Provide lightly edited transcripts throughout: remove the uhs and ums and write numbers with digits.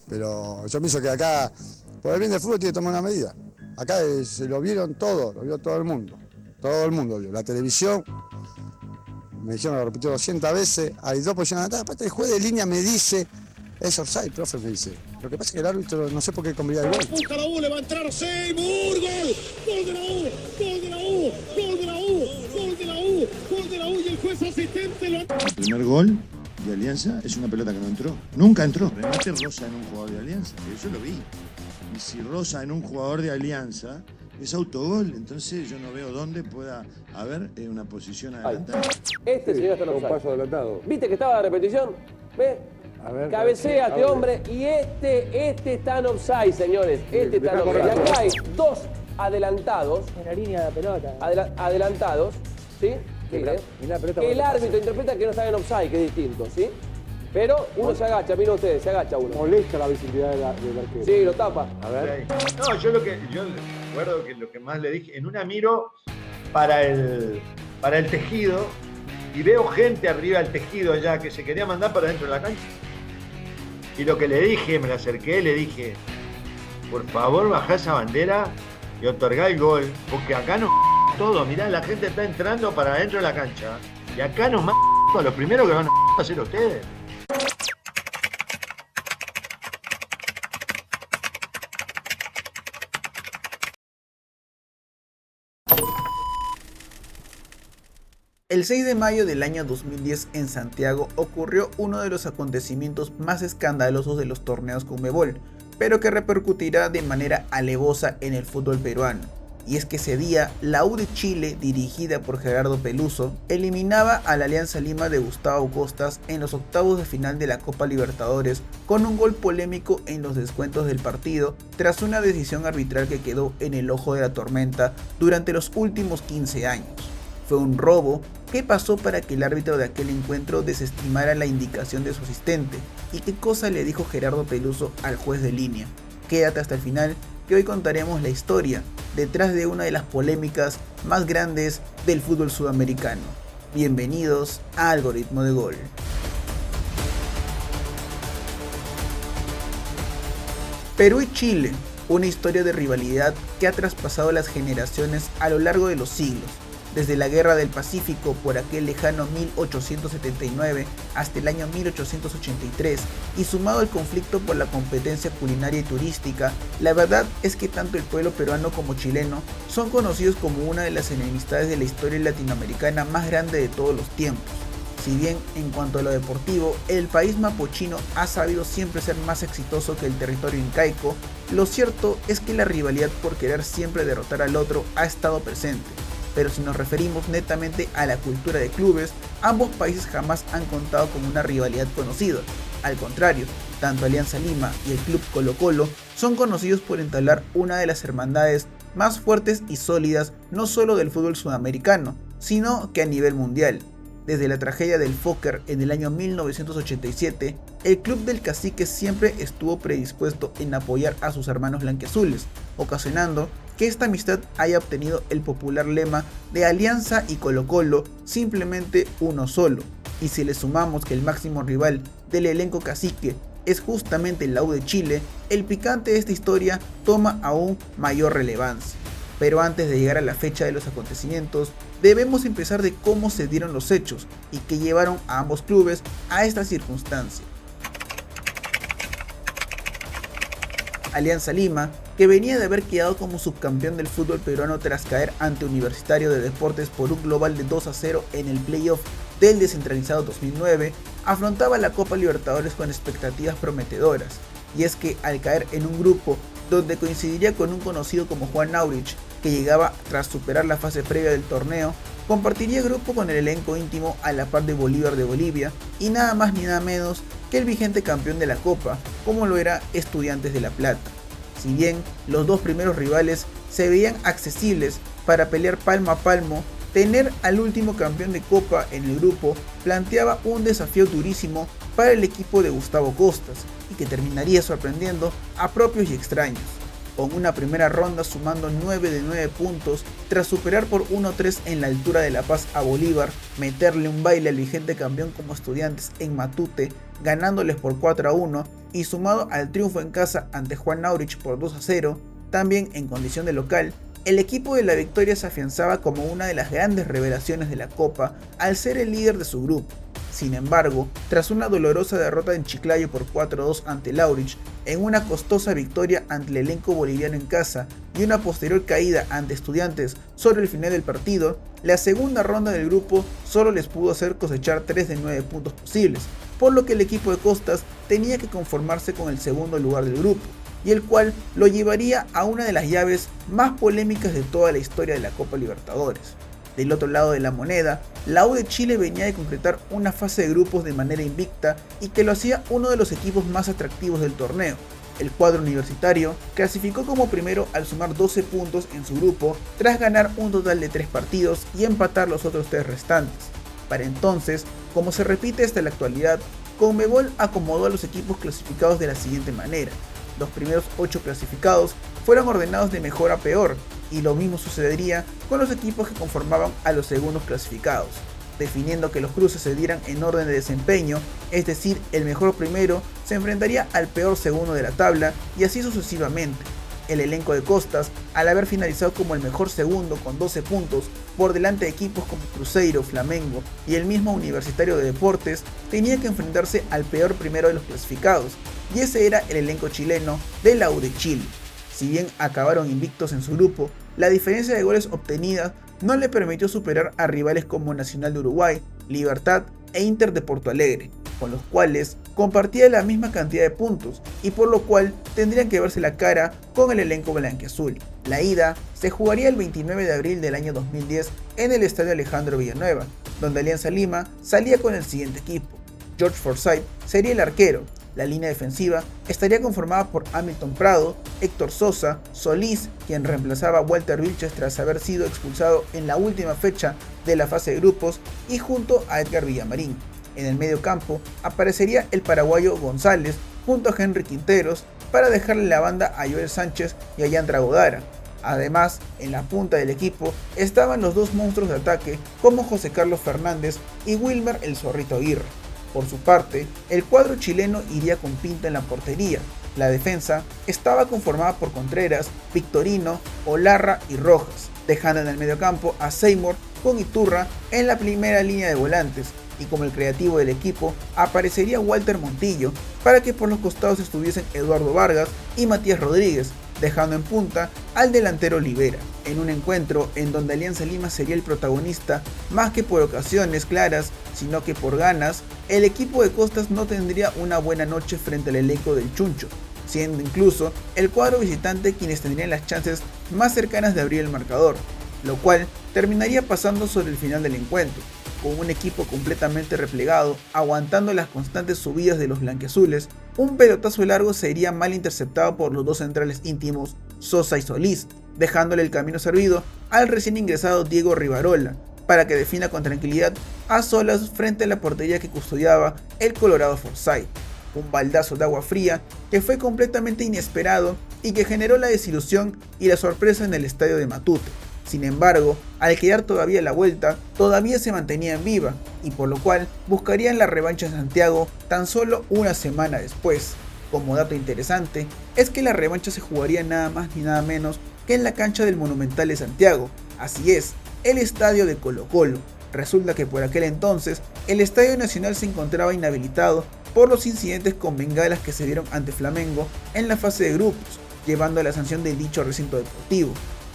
Pero yo pienso que acá, por el bien del fútbol, tiene que tomar una medida. Acá se lo vieron todo, lo vio todo el mundo. Todo el mundo vio. La televisión, me dijeron, lo repitió 200 veces, hay dos posiciones atrás, aparte el juez de línea me dice, es offside, profe, me dice. Lo que pasa es que el árbitro, no sé por qué convalida el gol. Busca la U, le va a entrar Seymour, gol, gol de la U, gol de la U, gol de la U, gol de la U, gol de la U y el juez asistente lo... El primer gol de Alianza es una pelota que no entró, nunca entró. Remate rosa en un jugador de Alianza, yo lo vi. Y si rosa en un jugador de Alianza es autogol, entonces yo no veo dónde pueda haber una posición adelantada. Este señor está en Un offside. paso adelantado. ¿Viste que estaba de repetición? ¿Ves? A ver, Cabecea este abre. hombre y este está en offside, señores. Este está en deja offside. Y correr. acá hay dos adelantados, En la línea de la pelota. adelantados, ¿sí? Y la pelota Que el va a árbitro interpreta que no están en offside, que es distinto, ¿sí? Pero uno se agacha, miren ustedes, se agacha uno. Molesta la visibilidad del arquero. Sí, lo tapa. A ver. No, yo recuerdo que lo que más le dije, en una miro para el tejido y veo gente arriba del tejido ya que se quería mandar para dentro de la cancha. Y lo que le dije, me la acerqué, le dije, por favor bajá esa bandera y otorgá el gol, porque acá nos todo, mirá, la gente está entrando para dentro de la cancha y acá nos a lo primero que van a hacer ustedes. El 6 de mayo del año 2010 en Santiago ocurrió uno de los acontecimientos más escandalosos de los torneos Conmebol, pero que repercutirá de manera alevosa en el fútbol peruano. Y es que ese día, la U de Chile, dirigida por Gerardo Peluso, eliminaba a la Alianza Lima de Gustavo Costas en los octavos de final de la Copa Libertadores con un gol polémico en los descuentos del partido tras una decisión arbitral que quedó en el ojo de la tormenta durante los últimos 15 años. Fue un robo. ¿Qué pasó para que el árbitro de aquel encuentro desestimara la indicación de su asistente? ¿Y qué cosa le dijo Gerardo Peluso al juez de línea? Quédate hasta el final, que hoy contaremos la historia detrás de una de las polémicas más grandes del fútbol sudamericano. Bienvenidos a Algoritmo de Gol. Perú y Chile, una historia de rivalidad que ha traspasado las generaciones a lo largo de los siglos. Desde la Guerra del Pacífico por aquel lejano 1879 hasta el año 1883 y sumado al conflicto por la competencia culinaria y turística, la verdad es que tanto el pueblo peruano como chileno son conocidos como una de las enemistades de la historia latinoamericana más grande de todos los tiempos. Si bien en cuanto a lo deportivo, el país mapuchino ha sabido siempre ser más exitoso que el territorio incaico, lo cierto es que la rivalidad por querer siempre derrotar al otro ha estado presente. Pero si nos referimos netamente a la cultura de clubes, ambos países jamás han contado con una rivalidad conocida. Al contrario, tanto Alianza Lima y el club Colo-Colo son conocidos por entablar una de las hermandades más fuertes y sólidas no solo del fútbol sudamericano, sino que a nivel mundial. Desde la tragedia del Fokker en el año 1987, el club del Cacique siempre estuvo predispuesto en apoyar a sus hermanos blanquiazules, ocasionando que esta amistad haya obtenido el popular lema de Alianza y Colo-Colo, simplemente uno solo. Y si le sumamos que el máximo rival del elenco cacique es justamente la U de Chile, el picante de esta historia toma aún mayor relevancia. Pero antes de llegar a la fecha de los acontecimientos, debemos empezar de cómo se dieron los hechos y que llevaron a ambos clubes a esta circunstancia. Alianza Lima, que venía de haber quedado como subcampeón del fútbol peruano tras caer ante Universitario de Deportes por un global de 2-0 en el playoff del descentralizado 2009, afrontaba la Copa Libertadores con expectativas prometedoras. Y es que al caer en un grupo donde coincidiría con un conocido como Juan Aurich, que llegaba tras superar la fase previa del torneo, compartiría grupo con el elenco íntimo a la par de Bolívar de Bolivia y nada más ni nada menos que el vigente campeón de la Copa, como lo era Estudiantes de La Plata. Si bien los dos primeros rivales se veían accesibles para pelear palmo a palmo, tener al último campeón de Copa en el grupo planteaba un desafío durísimo para el equipo de Gustavo Costas y que terminaría sorprendiendo a propios y extraños. con una primera ronda sumando 9 de 9 puntos tras superar por 1-3 en la altura de La Paz a Bolívar, meterle un baile al vigente campeón como Estudiantes en Matute, ganándoles por 4-1 y sumado al triunfo en casa ante Juan Aurich por 2-0, también en condición de local, el equipo de La Victoria se afianzaba como una de las grandes revelaciones de la Copa al ser el líder de su grupo. Sin embargo, tras una dolorosa derrota en Chiclayo por 4-2 ante el Aurich, en una costosa victoria ante el elenco boliviano en casa y una posterior caída ante Estudiantes sobre el final del partido, la segunda ronda del grupo solo les pudo hacer cosechar 3 de 9 puntos posibles, por lo que el equipo de Costas tenía que conformarse con el segundo lugar del grupo, y el cual lo llevaría a una de las llaves más polémicas de toda la historia de la Copa Libertadores. Del otro lado de la moneda, la U de Chile venía de concretar una fase de grupos de manera invicta y que lo hacía uno de los equipos más atractivos del torneo. El cuadro universitario clasificó como primero al sumar 12 puntos en su grupo tras ganar un total de 3 partidos y empatar los otros 3 restantes. Para entonces, como se repite hasta la actualidad, Conmebol acomodó a los equipos clasificados de la siguiente manera. Los primeros 8 clasificados fueron ordenados de mejor a peor, y lo mismo sucedería con los equipos que conformaban a los segundos clasificados, definiendo que los cruces se dieran en orden de desempeño, es decir, el mejor primero se enfrentaría al peor segundo de la tabla y así sucesivamente. El elenco de Costas, al haber finalizado como el mejor segundo con 12 puntos, por delante de equipos como Cruzeiro, Flamengo y el mismo Universitario de Deportes, tenía que enfrentarse al peor primero de los clasificados, y ese era el elenco chileno de la U de Chile. Si bien acabaron invictos en su grupo, la diferencia de goles obtenida no le permitió superar a rivales como Nacional de Uruguay, Libertad e Inter de Porto Alegre, con los cuales compartía la misma cantidad de puntos y por lo cual tendrían que verse la cara con el elenco blanquiazul. La ida se jugaría el 29 de abril del año 2010 en el Estadio Alejandro Villanueva, donde Alianza Lima salía con el siguiente equipo. George Forsyth sería el arquero. La línea defensiva estaría conformada por Hamilton Prado, Héctor Sosa, Solís, quien reemplazaba a Walter Vilches tras haber sido expulsado en la última fecha de la fase de grupos, y junto a Edgar Villamarín. En el medio campo aparecería el paraguayo González junto a Henry Quinteros para dejarle la banda a Joel Sánchez y a Yandra Godara. Además, en la punta del equipo estaban los dos monstruos de ataque como José Carlos Fernández y Wilmer el Zorrito Aguirre. Por su parte, el cuadro chileno iría con Pinto en la portería. La defensa estaba conformada por Contreras, Victorino, Olarra y Rojas, dejando en el mediocampo a Seymour con Iturra en la primera línea de volantes, y como el creativo del equipo aparecería Walter Montillo para que por los costados estuviesen Eduardo Vargas y Matías Rodríguez, dejando en punta al delantero Olivera, en un encuentro en donde Alianza Lima sería el protagonista más que por ocasiones claras, sino que por ganas. El equipo de Costas no tendría una buena noche frente al elenco del Chuncho, siendo incluso el cuadro visitante quienes tendrían las chances más cercanas de abrir el marcador, lo cual terminaría pasando sobre el final del encuentro, con un equipo completamente replegado, aguantando las constantes subidas de los blanquiazules. Un pelotazo largo sería mal interceptado por los dos centrales íntimos, Sosa y Solís, dejándole el camino servido al recién ingresado Diego Rivarola, para que defina con tranquilidad a solas frente a la portería que custodiaba el Colorado Forsyth. Un baldazo de agua fría que fue completamente inesperado y que generó la desilusión y la sorpresa en el estadio de Matute. Sin embargo, al quedar todavía la vuelta, todavía se mantenían viva, y por lo cual buscarían la revancha en Santiago tan solo una semana después. Como dato interesante, es que la revancha se jugaría nada más ni nada menos que en la cancha del Monumental de Santiago, así es, el estadio de Colo-Colo. Resulta que por aquel entonces, el Estadio Nacional se encontraba inhabilitado por los incidentes con bengalas que se dieron ante Flamengo en la fase de grupos, llevando a la sanción de dicho recinto deportivo.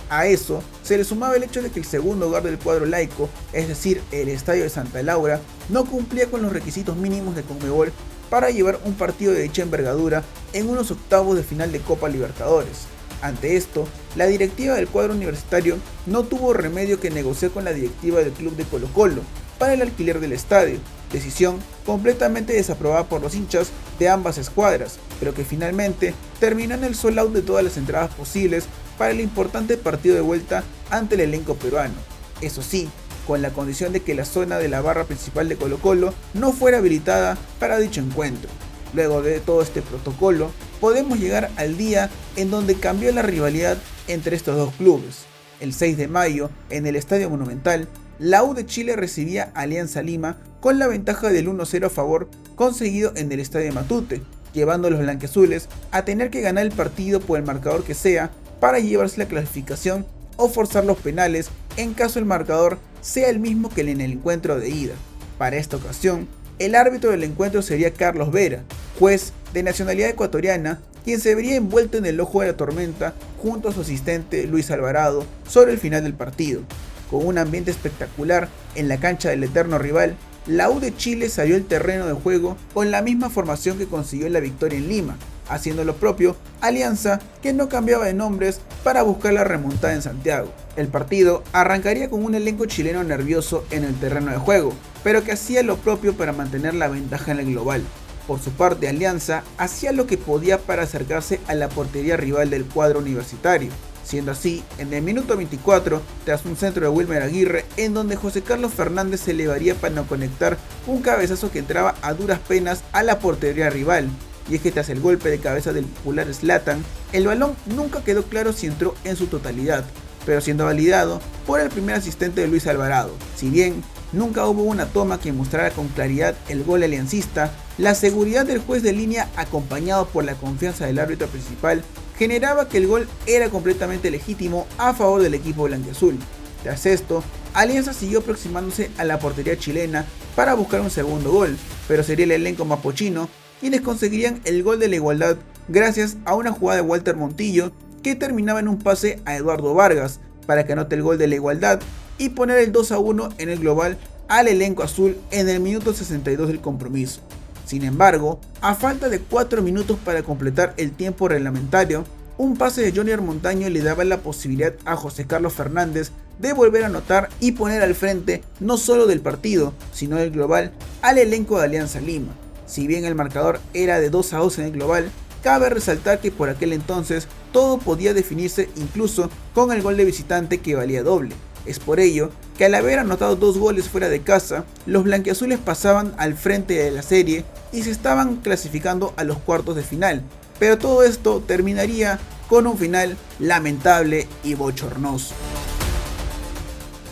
A eso se le sumaba el hecho de que el segundo hogar del cuadro laico, es decir, el Estadio de Santa Laura, no cumplía con los requisitos mínimos de Conmebol para llevar un partido de dicha envergadura en unos octavos de final de Copa Libertadores. Ante esto, la directiva del cuadro universitario no tuvo remedio que negociar con la directiva del club de Colo-Colo para el alquiler del estadio, decisión completamente desaprobada por los hinchas de ambas escuadras, pero que finalmente terminó en el sold out de todas las entradas posibles para el importante partido de vuelta ante el elenco peruano. Eso sí, con la condición de que la zona de la barra principal de Colo-Colo no fuera habilitada para dicho encuentro. Luego de todo este protocolo, podemos llegar al día en donde cambió la rivalidad entre estos dos clubes. El 6 de mayo, en el Estadio Monumental, la U de Chile recibía a Alianza Lima con la ventaja del 1-0 a favor conseguido en el Estadio Matute, llevando a los blanquiazules a tener que ganar el partido por el marcador que sea para llevarse la clasificación o forzar los penales en caso el marcador sea el mismo que en el encuentro de ida. Para esta ocasión, el árbitro del encuentro sería Carlos Vera, juez de nacionalidad ecuatoriana, quien se vería envuelto en el ojo de la tormenta junto a su asistente Luis Alvarado sobre el final del partido. Con un ambiente espectacular en la cancha del eterno rival, la U de Chile salió al terreno de juego con la misma formación que consiguió la victoria en Lima, haciendo lo propio Alianza, que no cambiaba de nombres para buscar la remontada en Santiago. El partido arrancaría con un elenco chileno nervioso en el terreno de juego, pero que hacía lo propio para mantener la ventaja en el global. Por su parte, Alianza hacía lo que podía para acercarse a la portería rival del cuadro universitario, siendo así en el minuto 24, tras un centro de Wilmer Aguirre, en donde José Carlos Fernández se elevaría para no conectar un cabezazo que entraba a duras penas a la portería rival. Y es que tras el golpe de cabeza del popular Zlatan, el balón nunca quedó claro si entró en su totalidad, pero siendo validado por el primer asistente de Luis Alvarado. Si bien nunca hubo una toma que mostrara con claridad el gol aliancista, la seguridad del juez de línea, acompañado por la confianza del árbitro principal, generaba que el gol era completamente legítimo a favor del equipo blanquiazul. Tras esto, Alianza siguió aproximándose a la portería chilena para buscar un segundo gol, pero sería el elenco mapochino quienes conseguirían el gol de la igualdad gracias a una jugada de Walter Montillo que terminaba en un pase a Eduardo Vargas para que anote el gol de la igualdad y poner el 2-1 en el global al elenco azul en el minuto 62 del compromiso. Sin embargo, a falta de 4 minutos para completar el tiempo reglamentario, un pase de Jonier Montaño le daba la posibilidad a José Carlos Fernández de volver a anotar y poner al frente no solo del partido, sino del global al elenco de Alianza Lima. Si bien el marcador era de 2-2 en el global, cabe resaltar que por aquel entonces todo podía definirse incluso con el gol de visitante que valía doble. Es por ello que al haber anotado 2 goles fuera de casa, los blanquiazules pasaban al frente de la serie y se estaban clasificando a los cuartos de final, pero todo esto terminaría con un final lamentable y bochornoso.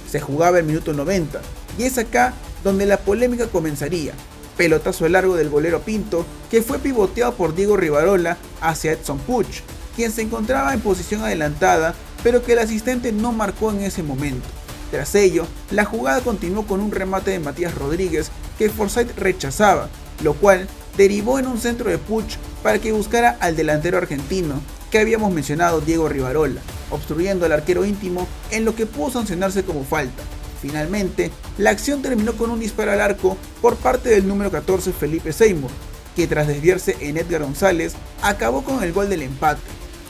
Se jugaba el minuto 90 y es acá donde la polémica comenzaría. Pelotazo largo del golero Pinto, que fue pivoteado por Diego Rivarola hacia Edson Puch, quien se encontraba en posición adelantada, pero que el asistente no marcó en ese momento. Tras ello, la jugada continuó con un remate de Matías Rodríguez que Forsyth rechazaba, lo cual derivó en un centro de Puch para que buscara al delantero argentino que habíamos mencionado, Diego Rivarola, obstruyendo al arquero íntimo en lo que pudo sancionarse como falta. Finalmente, la acción terminó con un disparo al arco por parte del número 14 Felipe Seymour, que tras desviarse en Edgar González, acabó con el gol del empate.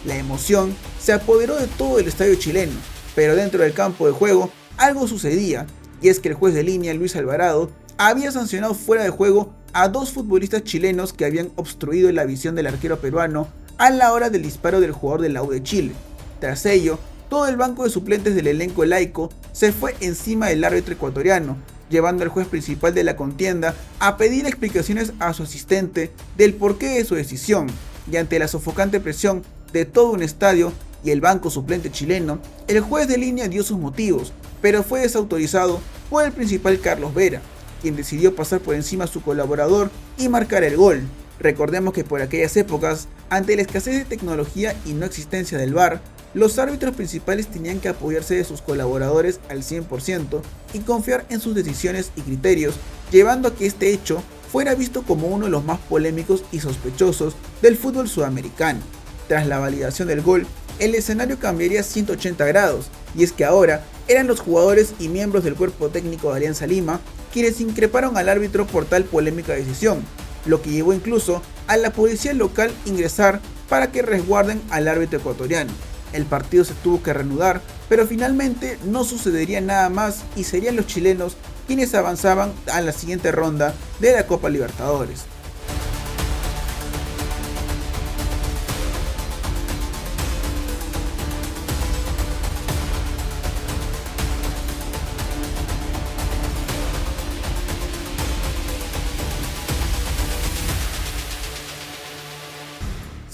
La emoción se apoderó de todo el estadio chileno, pero dentro del campo de juego algo sucedía, y es que el juez de línea Luis Alvarado había sancionado fuera de juego a 2 futbolistas chilenos que habían obstruido la visión del arquero peruano a la hora del disparo del jugador de la U de Chile. Tras ello, todo el banco de suplentes del elenco laico se fue encima del árbitro ecuatoriano, llevando al juez principal de la contienda a pedir explicaciones a su asistente del porqué de su decisión, y ante la sofocante presión de todo un estadio y el banco suplente chileno, el juez de línea dio sus motivos, pero fue desautorizado por el principal Carlos Vera, quien decidió pasar por encima a su colaborador y marcar el gol. Recordemos que por aquellas épocas, ante la escasez de tecnología y no existencia del VAR, los árbitros principales tenían que apoyarse de sus colaboradores al 100% y confiar en sus decisiones y criterios, llevando a que este hecho fuera visto como uno de los más polémicos y sospechosos del fútbol sudamericano. Tras la validación del gol, el escenario cambiaría 180 grados, y es que ahora eran los jugadores y miembros del cuerpo técnico de Alianza Lima quienes increparon al árbitro por tal polémica decisión, lo que llevó incluso a la policía local ingresar para que resguarden al árbitro ecuatoriano. El partido se tuvo que reanudar, pero finalmente no sucedería nada más y serían los chilenos quienes avanzaban a la siguiente ronda de la Copa Libertadores.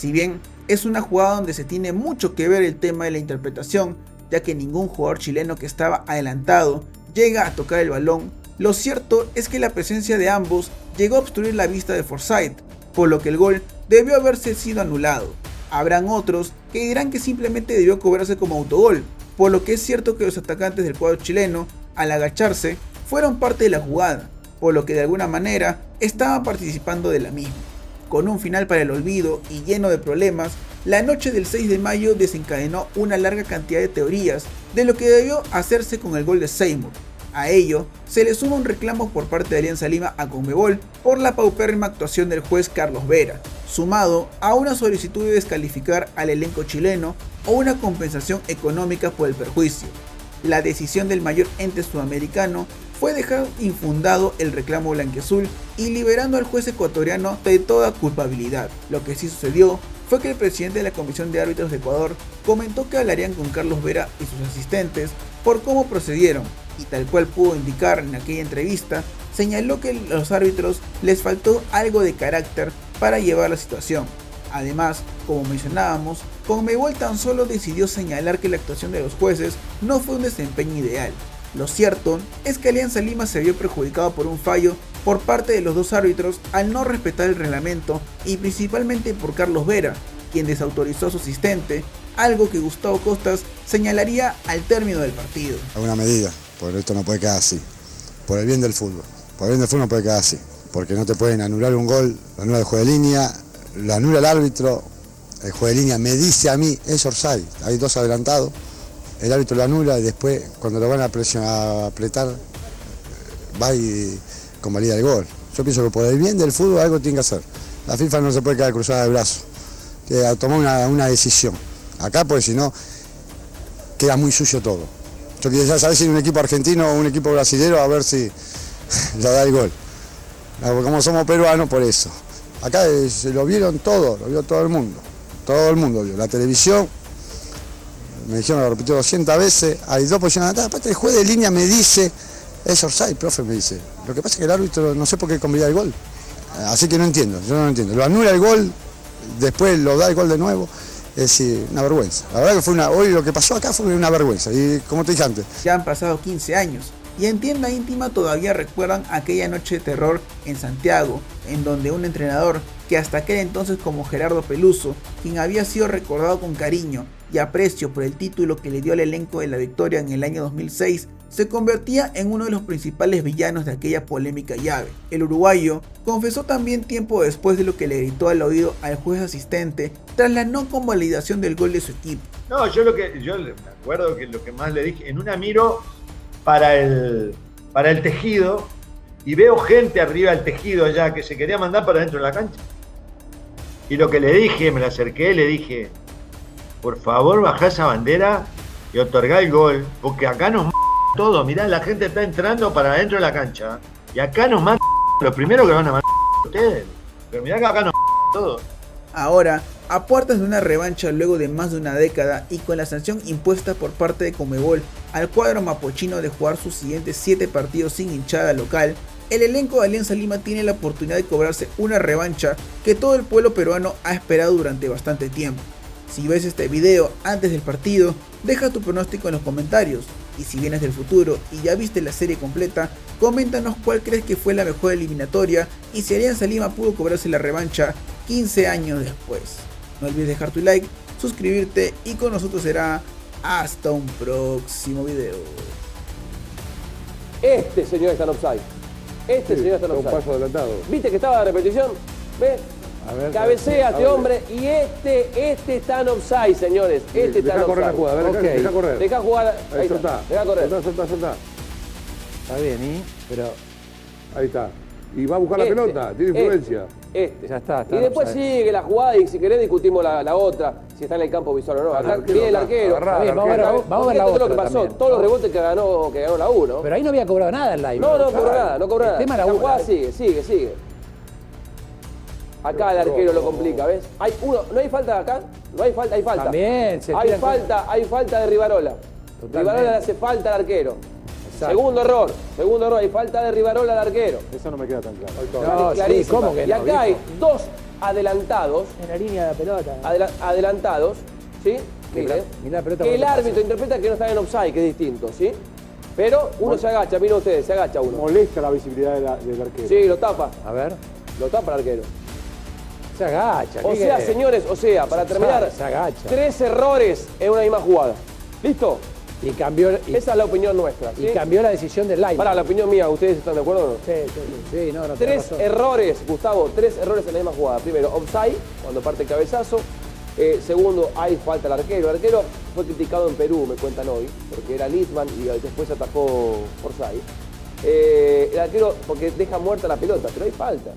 Si bien es una jugada donde se tiene mucho que ver el tema de la interpretación, ya que ningún jugador chileno que estaba adelantado llega a tocar el balón, lo cierto es que la presencia de ambos llegó a obstruir la vista de Forsyth, por lo que el gol debió haberse sido anulado. Habrán otros que dirán que simplemente debió cobrarse como autogol, por lo que es cierto que los atacantes del cuadro chileno, al agacharse, fueron parte de la jugada, por lo que de alguna manera estaban participando de la misma. Con un final para el olvido y lleno de problemas, la noche del 6 de mayo desencadenó una larga cantidad de teorías de lo que debió hacerse con el gol de Seymour. A ello se le suma un reclamo por parte de Alianza Lima a Conmebol por la paupérrima actuación del juez Carlos Vera, sumado a una solicitud de descalificar al elenco chileno o una compensación económica por el perjuicio. La decisión del mayor ente sudamericano fue dejar infundado el reclamo blanquiazul y liberando al juez ecuatoriano de toda culpabilidad. Lo que sí sucedió fue que el presidente de la Comisión de Árbitros de Ecuador comentó que hablarían con Carlos Vera y sus asistentes por cómo procedieron, y tal cual pudo indicar en aquella entrevista, señaló que a los árbitros les faltó algo de carácter para llevar la situación. Además, como mencionábamos, Conmebol tan solo decidió señalar que la actuación de los jueces no fue un desempeño ideal. Lo cierto es que Alianza Lima se vio perjudicado por un fallo por parte de los dos árbitros al no respetar el reglamento y principalmente por Carlos Vera, quien desautorizó a su asistente, algo que Gustavo Costas señalaría al término del partido. Alguna medida, porque esto no puede quedar así, por el bien del fútbol. Por el bien del fútbol no puede quedar así, porque no te pueden anular un gol, lo anula el juez de línea, lo anula el árbitro, el juez de línea me dice a mí, es offside, hay dos adelantados, el árbitro lo anula y después cuando lo van a apretar, va y convalida el gol. Yo pienso que por el bien del fútbol algo tiene que hacer. La FIFA no se puede quedar cruzada de brazos, que tomó una decisión. Acá porque si no, queda muy sucio todo. Yo quisiera saber si un equipo argentino o un equipo brasileño a ver si lo da el gol. Como somos peruanos, por eso. Acá se lo vieron todo, lo vio todo el mundo vio. La televisión, me dijeron, lo repitió 200 veces, hay dos posiciones atrás, aparte el juez de línea me dice, es offside, profe, me dice. Lo que pasa es que el árbitro no sé por qué convalida el gol. Así que no entiendo, yo no entiendo. Lo anula el gol, después lo da el gol de nuevo. Es decir, una vergüenza. La verdad que hoy lo que pasó acá fue una vergüenza. Y como te dije antes. Ya han pasado 15 años y en tienda íntima todavía recuerdan aquella noche de terror en Santiago, en donde un entrenador que hasta aquel entonces como Gerardo Peluso, quien había sido recordado con cariño y aprecio por el título que le dio al elenco de la victoria en el año 2006, se convertía en uno de los principales villanos de aquella polémica llave. El uruguayo confesó también tiempo después de lo que le gritó al oído al juez asistente tras la no convalidación del gol de su equipo. No, yo me acuerdo que lo que más le dije, en una miro para el tejido y veo gente arriba del tejido allá que se quería mandar para dentro de la cancha. Y lo que le dije, me la acerqué, le dije, por favor bajá esa bandera y otorgá el gol, porque acá nos todo, mirá, la gente está entrando para adentro de la cancha y acá nos matan, lo primero que van a matar ustedes, pero mirá que acá nos todo. Ahora, a puertas de una revancha luego de más de una década y con la sanción impuesta por parte de Conmebol al cuadro mapochino de jugar sus siguientes 7 partidos sin hinchada local, el elenco de Alianza Lima tiene la oportunidad de cobrarse una revancha que todo el pueblo peruano ha esperado durante bastante tiempo. Si ves este video antes del partido, deja tu pronóstico en los comentarios. Y si vienes del futuro y ya viste la serie completa, coméntanos cuál crees que fue la mejor eliminatoria y si Alianza Lima pudo cobrarse la revancha 15 años después. No olvides dejar tu like, suscribirte y con nosotros será hasta un próximo video. Este señor está en offside. Este señor está en Un offside. paso adelantado. ¿Viste que estaba de repetición? ¿Ves? A ver, Cabecea a este ver. hombre y este está en offside, señores. Este está en Deja correr la offside. jugada, a ver, Ok. deja correr. Deja jugar. Ahí está. Soltá. Deja correr. Soltá. Está bien, ¿y? Pero Ahí está. Y va a buscar la Este, pelota, tiene influencia. Este. ya está. Y después sigue la jugada y si querés discutimos la otra, si está en el campo visual o no. Acá arquero, viene el acá, arquero. agarrá, Está bien, vamos a ver la Fíjate lo que otra pasó. también. Todos los rebotes que ganó la U, ¿no? Pero ahí no había cobrado nada el live. No cobró nada, no cobró nada. El tema era La uno. jugada sigue. Acá el arquero lo complica, ¿ves? ¿No hay falta acá? No hay falta, hay falta. También se Hay tiran hay falta de Rivarola. Totalmente. Rivarola le hace falta al arquero. Exacto. Segundo error, hay falta de Rivarola al arquero. Eso no me queda tan claro. No, sí, Clarísima. ¿cómo que Y no, acá hay viejo? adelantados, En la línea de la pelota. adelantados, ¿sí? Mirá la pelota que cuando el pasa. árbitro interpreta que no están en offside, que es distinto, ¿sí? Pero uno se agacha, miren ustedes, se agacha uno. Molesta la visibilidad del arquero. Sí, lo tapa, A ver. lo tapa el arquero. Se agacha. O ¿qué sea, querés? señores, para terminar, Se agacha. 3 errores en una misma jugada. ¿Listo? Y cambió, Esa es la opinión nuestra. ¿sí? y cambió la decisión del line. Para la opinión mía, ¿ustedes están de acuerdo o no? Sí, no, tenés 3 razón. errores, Gustavo, 3 errores en la misma jugada. Primero, offside, cuando parte el cabezazo. Segundo, hay falta al arquero. El arquero fue criticado en Perú, me cuentan hoy, porque era Littman y después atajó Orsay. El arquero, porque deja muerta la pelota, pero hay falta.